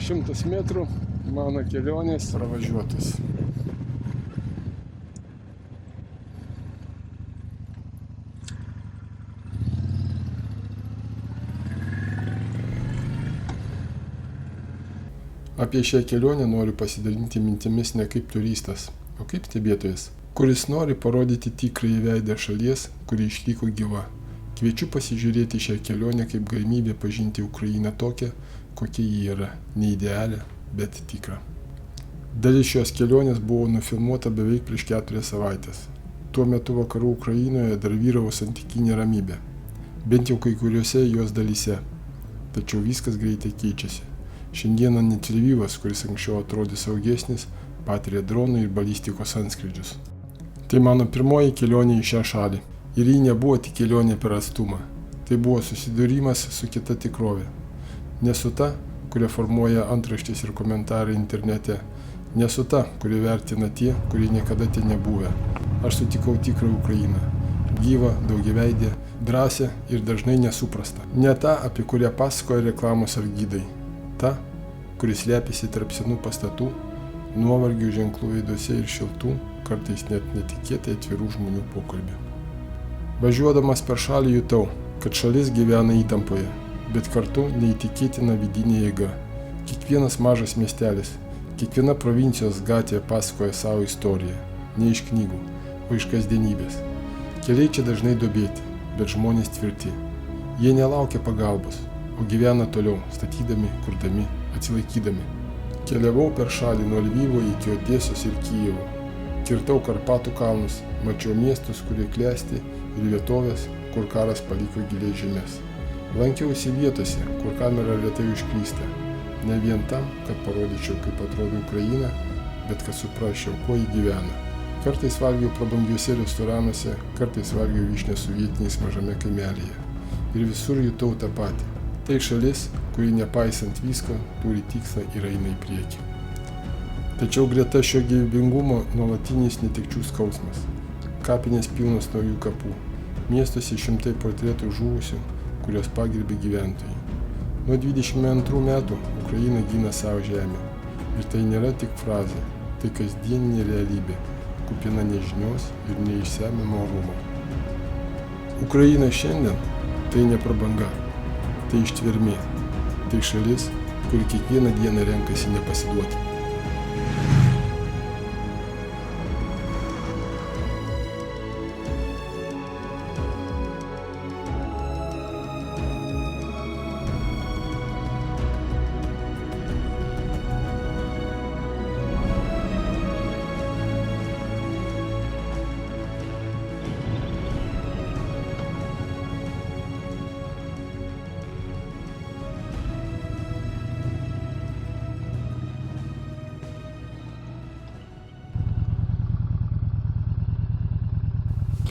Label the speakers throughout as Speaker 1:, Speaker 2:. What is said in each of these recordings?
Speaker 1: 100 metrų mano kelionės pravažiuotas. Apie šią kelionę noriu pasidalinti mintimis ne kaip turistas, o kaip stebėtojas, kuris nori parodyti tikrąjį veidą šalies, kuri išliko gyva. Kviečiu pasižiūrėti šią kelionę kaip galimybę pažinti Ukrainą tokią, kokia ji yra, ne idealią, bet tikrą. Dalis šios kelionės buvo nufilmuota beveik prieš 4 savaitės. Tuo metu vakarų Ukrainoje dar vyravo santykinė ramybė, bent jau kai kuriuose jos dalyse. Tačiau viskas greitai keičiasi. Šiandieną net Lvivas, kuris anksčiau atrodė saugesnis, patiria dronų ir balistikos antskrydžius. Tai mano pirmoji kelionė į šią šalį. Ir ji nebuvo tik kelionė per atstumą. Tai buvo susidūrimas su kita tikrovė. Ne su ta, kurią formuoja antraštės ir komentarai internete. Ne su ta, kurią vertina tie, kurie niekada ten nebuvę. Aš sutikau tikrą Ukrainą. Gyvą, daugiaveidę, drąsią ir dažnai nesuprastą. Ne ta, apie kurią pasakoja reklamos ar gidai. Ta, kuris slepiasi tarp senų pastatų, nuovargių ženklų veiduose ir šiltų, kartais net netikėtai atvirų žmonių pokalbių. Važiuodamas per šalį jutau, kad šalis gyvena įtampoje, bet kartu neįtikėtina vidinė jėga. Kiekvienas mažas miestelis, kiekviena provincijos gatvė pasakoja savo istoriją, ne iš knygų, o iš kasdienybės. Keliai čia dažnai duobėti, bet žmonės tvirti. Jie nelaukia pagalbos, o gyvena toliau, statydami, kurdami, atsilaikydami. Keliavau per šalį nuo Lvivo iki Odesos ir Kijevo. Kirtau Karpatų kalnus, mačiau miestus, kurie klesti, ir vietovės, kur karas paliko giliai žemės. Lankiausi vietose, kur kamera retai užklysta. Ne vien tam, kad parodyčiau, kaip atrodo Ukraina, bet kad suprasčiau, kuo ji gyvena. Kartais valgiau prabangiuose restoranuose, kartais valgiau vyšnę su vietiniais mažame kaimelyje. Ir visur jutau tą patį. Tai šalis, kuri nepaisant visko, turi tikslą ir eina į priekį. Tačiau greta šio gyvybingumo nuolatinis netekčių skausmas. Kapinės pilnos naujų kapų. Miestuose šimtai portretų žuvusių, kurios pagerbė gyventojai. Nuo 22 metų Ukraina gina savo žemę. Ir tai nėra tik frazė, tai kasdieninė realybė, kupina nežinios ir neišsemiamo orumo. Ukraina šiandien tai ne prabanga. Tai ištvermė, tai šalis, kuri kiekvieną dieną renkasi nepasiduoti.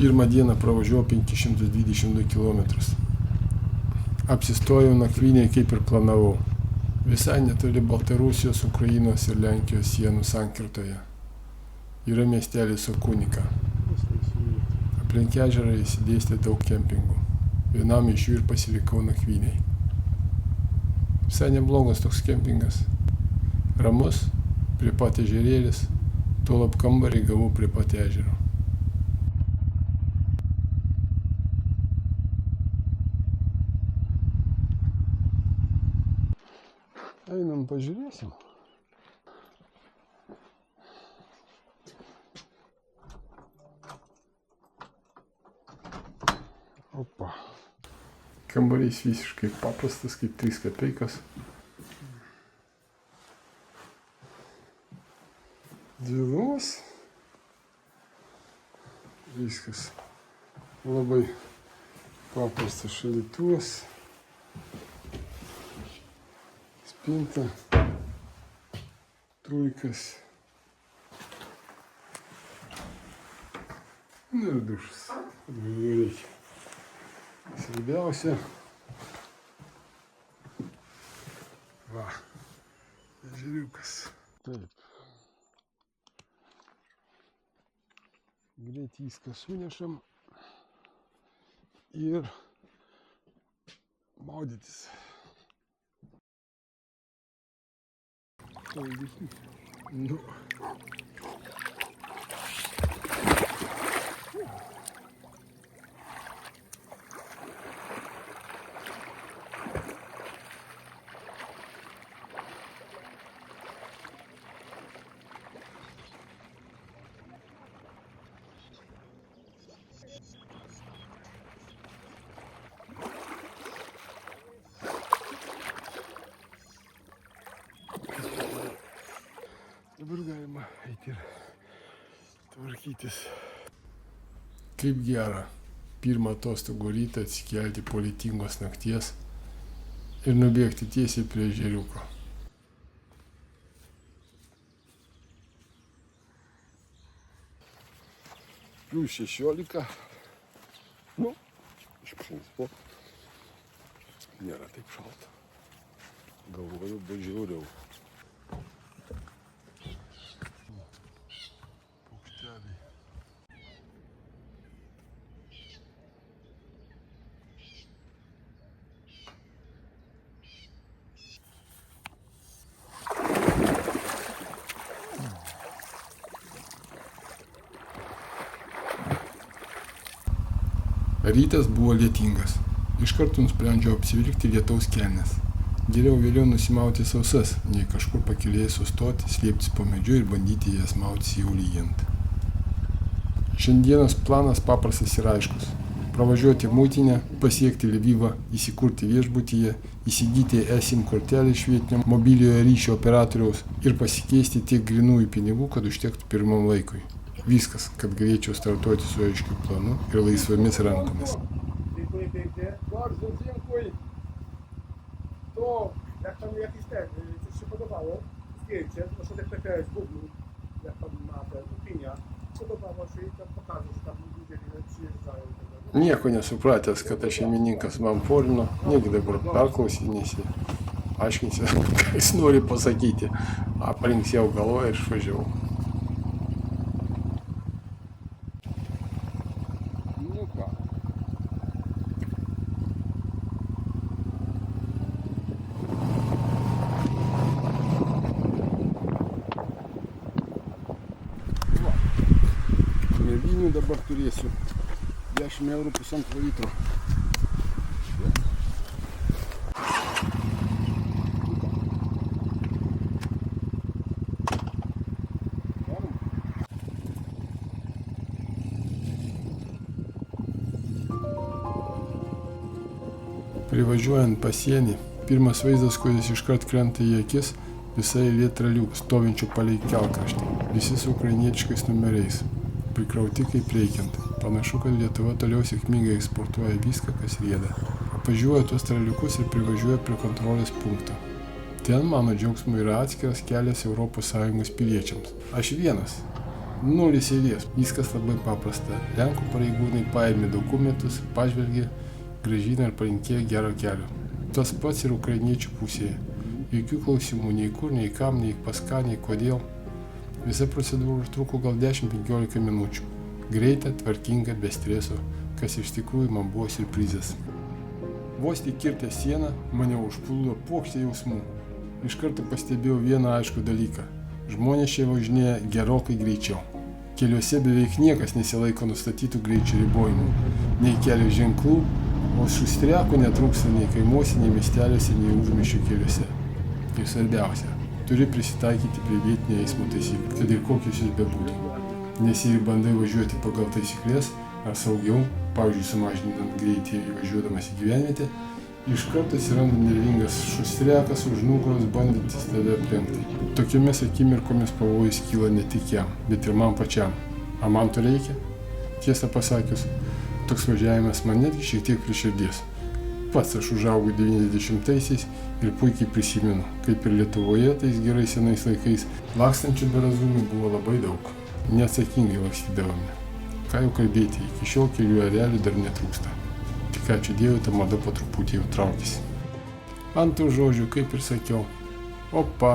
Speaker 1: Pirmą dieną pravažiavau 522 km. Apsistojau nakvynėje kaip ir planavau. Visai netoli Baltarusijos, Ukrainos ir Lenkijos sienų sankirtoje. Yra miestelis Okunika. Aplink ežerą įsidėstė daug kempingų. Vienam iš jų ir pasilikau nakvynėje. Visai neblogas toks kempingas. Ramus, prie pat ežerėlis, tuolab kambarį gavau prie pat ežero. Einam pažiūrėsim. Opa. Kambarys visiškai paprastas, kaip 3 kapeikas. 2 lovos. Viskas labai paprastas šaldytuvas. Spinta, truikas ir dušas. Reikia. Svarbiausia. Va, ežeriukas. Taip. Greit viską sunešam ir maudytis. Nu. Dabar galima eiti ir tvarkytis. Kaip gera pirmą atostogų rytą atsikelti po lietingos nakties ir nubėgti tiesiai prie ežeriuko. Plius 16. Nu, iš principo nėra taip šalta. Galvoju, bus žiauriau. Paukšteliai. Rytas buvo lietingas. Iš karto nusprendžiau apsivilkti lietaus kelnes. Geriau vėliau nusimauti sausas, nei kažkur pakeliai sustoti, slėptis po medžiu ir bandyti jas mautis jau lyjant. Šiandienos planas paprastas ir aiškus. Pravažiuoti muitinę, pasiekti Lvivą, įsikurti viešbutyje, įsigyti eSIM kortelę iš vietinio mobiliojo ryšio operatoriaus ir pasikeisti tiek grynųjų pinigų, kad užtektų pirmam laikui. Viskas, kad galėčiau startuoti su aiškiu planu ir laisvomis rankomis.
Speaker 2: Bardzo dziękuję. To jak pan jakiś coś się podobało, zdjęcie, proszę PKS Google, jak pan ma ten opinia, podobało się i tam pokażę, że tam ludzie przyjeżdżają.
Speaker 1: Nieko nesupratęs, kad tas šeimininkas man porino, negi dabar perklausinėsi, aiškinsi, ką jis nori pasakyti. Aprinksiau galvoje ir išvažiavau. Nu ką. Va. Mėlynių dabar turėsiu 10 eurų pusantro litro. Privažiuojant pasienį, pirmas vaizdas, kuris iškart krenta į akis, visa eilė traliukų stovinčių palei kelkraštį, visi su ukrainietiškais numeriais, prikrauti kaip reikiant. Panašu, kad Lietuva toliau sėkmingai eksportuoja viską, kas rieda. Apvažiuoja tuos traliukus ir privažiuoja prie kontrolės punkto. Ten mano džiaugsmui yra atskiras kelias ES piliečiams. Aš vienas. 0 eilės. Viskas labai paprasta. Lenkų pareigūnai paėmė dokumentus, pažvelgė, grąžina ir palinkėjo gero kelio. Tas pats ir ukrainiečių pusėje. Jokių klausimų nei kur, nei kam, nei pas ką, nei kodėl. Visa procedūra užtruko gal 10-15 minučių. Greita, tvarkinga, be streso, kas iš tikrųjų man buvo siurprizas. Vos tik kirtęs sieną, mane užplūdo puokštė jausmų. Iš karto pastebėjau vieną aiškų dalyką. Žmonės čia važinėja gerokai greičiau. Keliuose beveik niekas nesilaiko nustatytų greičio ribojimų. Nei kelio ženklų, o šustriakų netrūksta nei kaimuose, nei miesteliuose, nei užmiesčio keliuose. Ir svarbiausia, turi prisitaikyti prie vietinio eismo taisyklių, kad ir kokius jis bebūtų. Nes jei bandai važiuoti pagal taisyklės ar saugiau, pavyzdžiui, sumažinant greitį važiuodamas į gyvenvietę, iš karto atsiranda nervingas šustriakas už nugaros bandantis tave aplenkti. Tokiomis akimirkomis pavojus kyla ne tik jam, bet ir man pačiam. Ar man to reikia? Tiesą pasakius, toks važiavimas man netgi šiek tiek prie širdies. Pats aš užaugau 90-aisiais ir puikiai prisimenu, kaip ir Lietuvoje tais gerais senais laikais lakstančių berazūmų buvo labai daug. Neatsakingai lakstydavome. Ką jau kalbėti, iki šiol kelių erelių dar netrūksta. Tik ačiū Dievui, ta mada po truputį jau traukėsi. Ant tų žodžių, kaip ir sakiau, opa,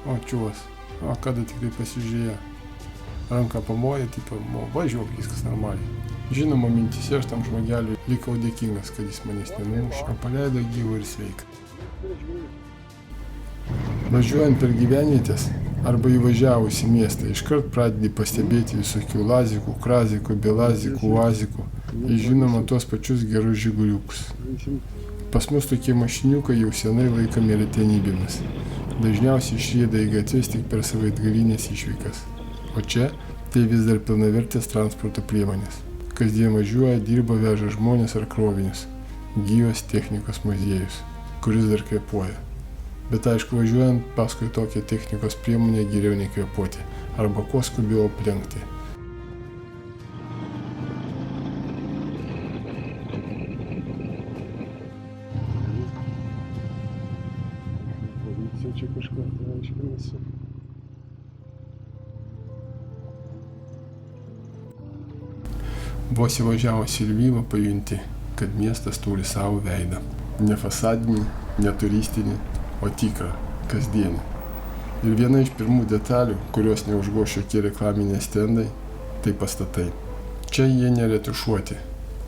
Speaker 1: o čiuvas, o kada tik tai pasižiūrėjo. Ranką pamoja, tipo, važiuok, viskas normaliai. Žinoma, mintise aš tam žmogeliui likau dėkingas, kad jis manęs nenumušė, o paleido gyvą ir sveiką. Važiuojant per gyvenvietės arba įvažiavus į miestą, iškart pradedi pastebėti visokių lazikų, krazikų, belazikų, uazikų ir žinoma tuos pačius gerus žiguliukus. Pas mus tokie mašiniukai jau senai laikomi retenybėmis. Dažniausiai išrieda į gatves tik per savaitgalinės išvykas. O čia tai vis dar pilnavertės transporto priemonės. Kasdien važiuoja, dirba, veža žmonės ar krovinius. Gyvas technikos muziejus, kuris dar kvėpuoja. Bet aišku, važiuojant paskui tokią technikos priemonę geriau nekvėpuoti arba kuo skubiau aplenkti. Policija čia kažką aiškinasi. Vos įvažiavus į Lvivą pajunti, kad miestas turi savo veidą. Ne fasadinį, ne turistinį, o tikrą, kasdienį. Ir viena iš pirmų detalių, kurios neužgoš jokie reklaminiai stendai, tai pastatai. Čia jie neretušuoti,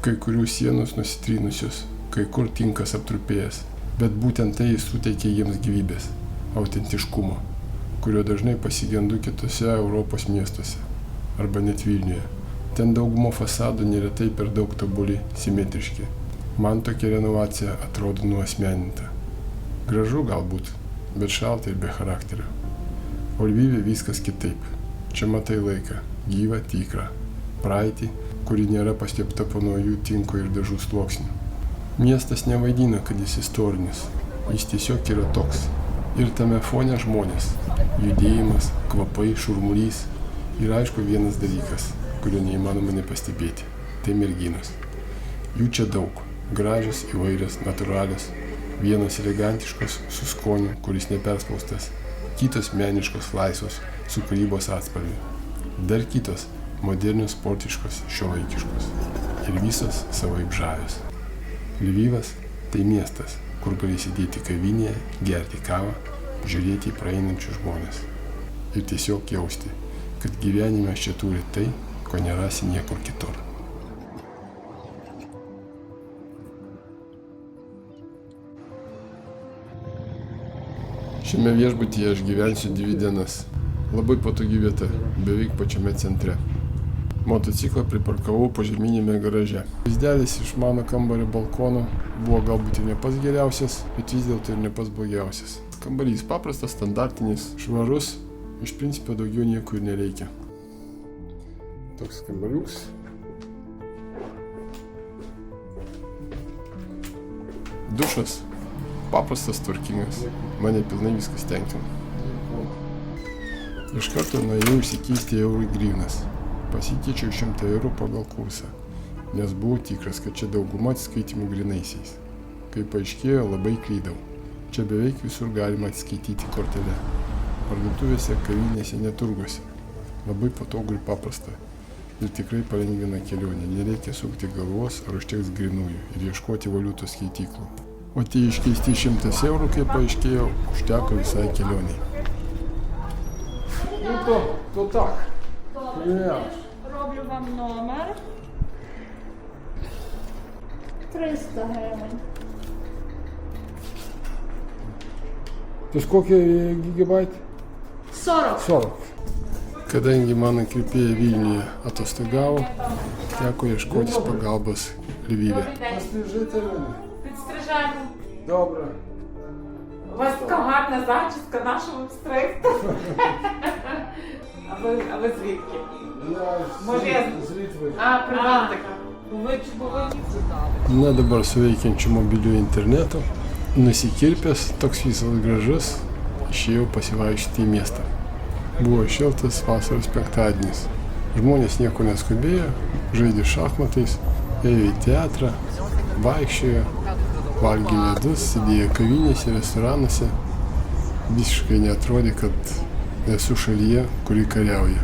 Speaker 1: kai kurių sienos nusitrynusios, kai kur tinkas aptrupėjęs, bet būtent tai suteikia jiems gyvybės, autentiškumo, kurio dažnai pasigendu kitose Europos miestuose, arba net Vilniuje. Ten daugumo fasadų neretai per daug tobuli, simetriški. Man tokia renovacija atrodo nuasmeninta. Gražu galbūt, bet šalta ir be charakterio. O Lvive viskas kitaip. Čia matai laiką, gyvą, tikrą. Praeitį, kuri nėra paslėpta po naujų tinko ir dažų sluoksnių. Miestas nevaidina, kad jis istorinis. Jis tiesiog yra toks. Ir tame fone žmonės. Judėjimas, kvapai, šurmulys. Ir aišku vienas dalykas, kurio neįmanoma nepastebėti. Tai merginos. Jų čia daug. Gražios, įvairios, natūralios. Vienos elegantiškos, su skoniu, kuris neperspaustas. Kitos meniškos, laisvos, su kūrybos atspalviu. Dar kitos modernios, sportiškos, šiuolaikiškos. Ir visos savaip žavios. Lvivas tai miestas, kur gali sėdėti kavinėje, gerti kavą, žiūrėti į praeinančius žmonės. Ir tiesiog jausti, kad gyvenime čia turi tai, ko nerasi niekur kitur. Šiame viešbutyje aš gyvensiu 2 dienas. Labai patogi vieta, beveik pačiame centre. Motociklą priparkavau požeminėme garaže. Vaizdelis iš mano kambario balkono buvo galbūt ir ne pats geriausias, bet vis dėlto ir ne pats blogiausias. Kambarys paprastas, standartinis, švarus, iš principo daugiau nieko ir nereikia. Toks kambariuks. Dušas. Paprastas, tvarkingas. Mane pilnai viskas tenkina. Iš karto nuėjau išsikeisti eurų į grynas. Pasikeičiau 100 eurų pagal kursą, nes buvau tikras, kad čia dauguma atsiskaitimų grynaisiais. Kai paaiškėjo, labai klydau. Čia beveik visur galima atsiskaityti kortelę. Parduotuvėse, kavinėse, neturguose. Labai patogu ir paprasta. Ir tikrai palengvina kelionę. Nereikia sukti galvos, ar užteks grynųjų ir ieškoti valiutos keityklų. O tie iškeisti 100 eurų, kaip paaiškėjo, užteko visai kelioniai. No to tak.
Speaker 3: Добре, роблю вам номер. 300 гривень.
Speaker 1: Tai kokie gigabait?
Speaker 3: 40.
Speaker 1: 40. Kadangi mano kirpėja Vilniuje atostogavo, teko ieškotis pagalbos Lvive.
Speaker 3: Підстрижаємо.
Speaker 1: Добре.
Speaker 4: У вас така гарна зачіска нашого стригту. А ви звідки? Може, я
Speaker 1: з Литви.
Speaker 4: Приватик. Ви повинні читати.
Speaker 1: Na dabar su veikiančiu mobiliu internetu, nusikirpęs, toks visas gražus, išėjau pasivaikščioti į miestą. Buvo šiltas vasaros penktadienis. Žmonės nieko neskubėjo, žaidė šachmatais, ėjo į teatrą, vaikščiojo, valgė ledus, sėdėjo kavinėse, restoranuose. Visiškai neatrodė, kad esu šalyje, kuri kariauja.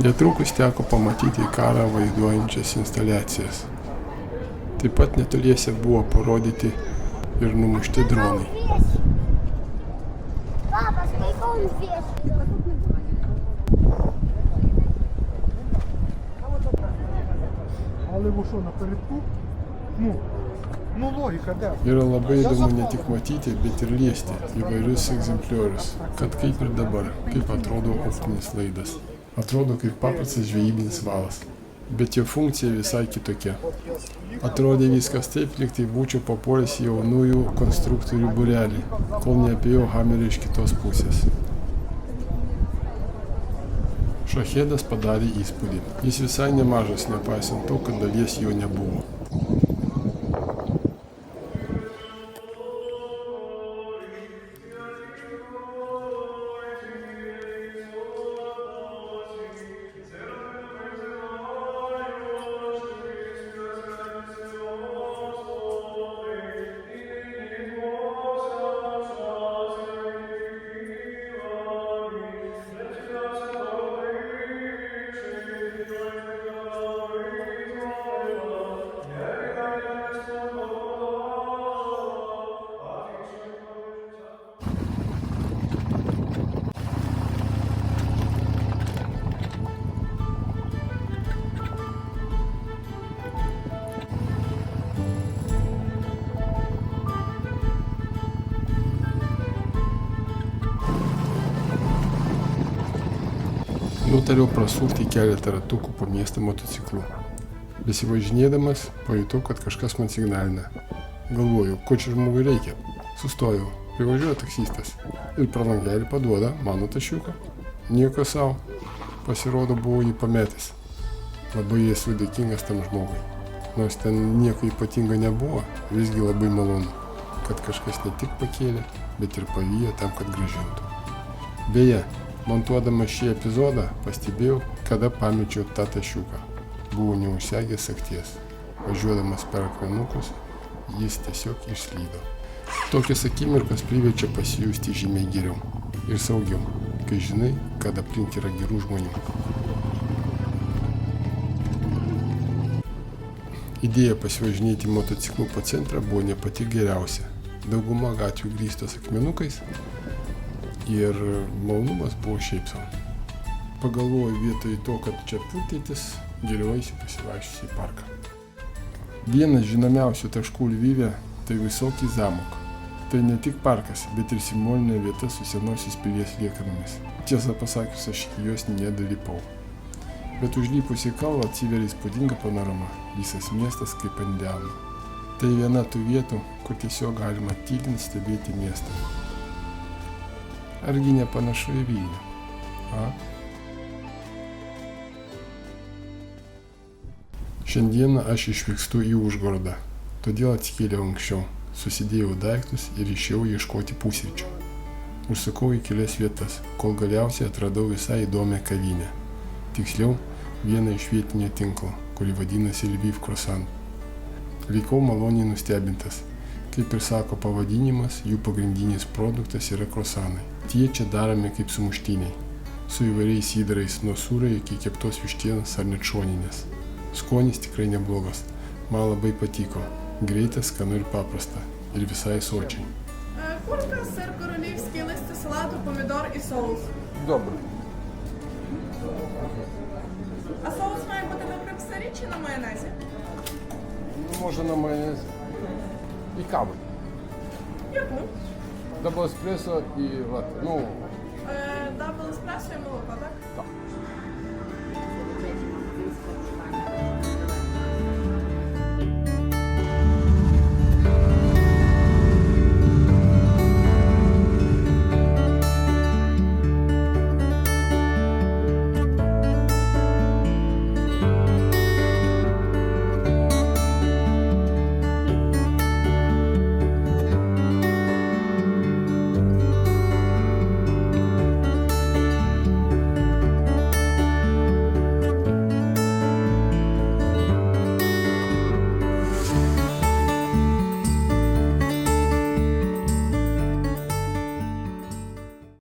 Speaker 1: Netrukus teko pamatyti karą vaizduojančias instaliacijas. Taip pat netoliese buvo parodyti ir numušti dronai.
Speaker 5: Папа, сколько он весит?
Speaker 2: Але ви що, напередку? Ну, Ну логіка, де?
Speaker 1: Yra labai įdomu ne tik matyti, bet ir liesti įvairius egzempliorius, kad kaip ir dabar, kaip atrodo optinis laidas. Atrodo kaip paprastas žvejybinis valas, bet jo funkcija visai kitokia. Atrodė viskas taip, lyg tai būčiau papuolęs į jaunųjų konstruktorių būrelį, kol neapėjau hamerio iš kitos pusės. Šahedas padarė įspūdį. Jis visai nemažas, nepaisant to, kad dalies jo nebuvo. Nutariau prasukti keletą ratukų po miestą motociklu. Besivažinėdamas pajutau, kad kažkas man signalina. Galvoju, ko čia žmogui reikia. Sustojau, privažiuoja taksistas ir pro langelį paduoda mano tašiuką. Nieko savo, pasirodo buvau jį pametęs. Labai esu dėkingas tam žmogui. Nors ten nieko ypatingo nebuvo, visgi labai malonu, kad kažkas ne tik pakėlė, bet ir pavijo tam, kad grąžintų. Beje, montuodamas šį epizodą pastebėjau, kada pamečiau tą tašiuką. Buvau neužsegęs sagties. Važiuodamas per akmenukus, jis tiesiog išslydo. Tokios akimirkos priverčia pasijusti žymiai geriau ir saugiau, kai žinai, kad aplink yra gerų žmonių. Idėja pasivažinėti motociklu po centrą buvo ne pati geriausia. Dauguma gatvių grįstos akmenukais ir malonumas buvo šiaip savo. Pagalvojau, vietoj to, kad čia purtytis, geriau eisiu pasivaikščioti į parką. Vienas žinomiausių taškų Lvive tai Vysokį zamok. Tai ne tik parkas, bet ir simbolinė vieta su senosios pilies liekanomis. Tiesą pasakius, aš iki jos nedalypau. Bet užlipus į kalvą atsiveria įspūdinga panorama, visas miestas kaip ant delno. Tai viena tų vietų, kur tiesiog galima tylint stebėti miestą. Argi nepanašu į Vilnių? A? Šiandieną aš išvykstu į Užgorodą, todėl atsikėliau anksčiau, susidėjau daiktus ir išėjau ieškoti pusryčių. Užsukau į kelias vietas, kol galiausiai atradau visai įdomią kavinę. Tiksliau, vieną iš vietinio tinklo, kuri vadinasi Lviv Croissant. Likau maloniai nustebintas. Kaip ir sako pavadinimas, jų pagrindinis produktas yra krosanai. Tie čia daromi kaip sumuštiniai, su įvairiais įdarais nuo sūrio iki keptos vištienos ar net šoninės. Skonis tikrai neblogas, man labai patiko, greitas, skanu ir paprasta, ir visai sočiai.
Speaker 6: Курка, сир королівський, листя салату, помідор і соус.
Speaker 1: Добре.
Speaker 6: А соус має бути на крем-сирі чи на майонезі?
Speaker 1: Може на майонез. І каву.
Speaker 6: Яку?
Speaker 1: Дабл еспресо і латте. Ну,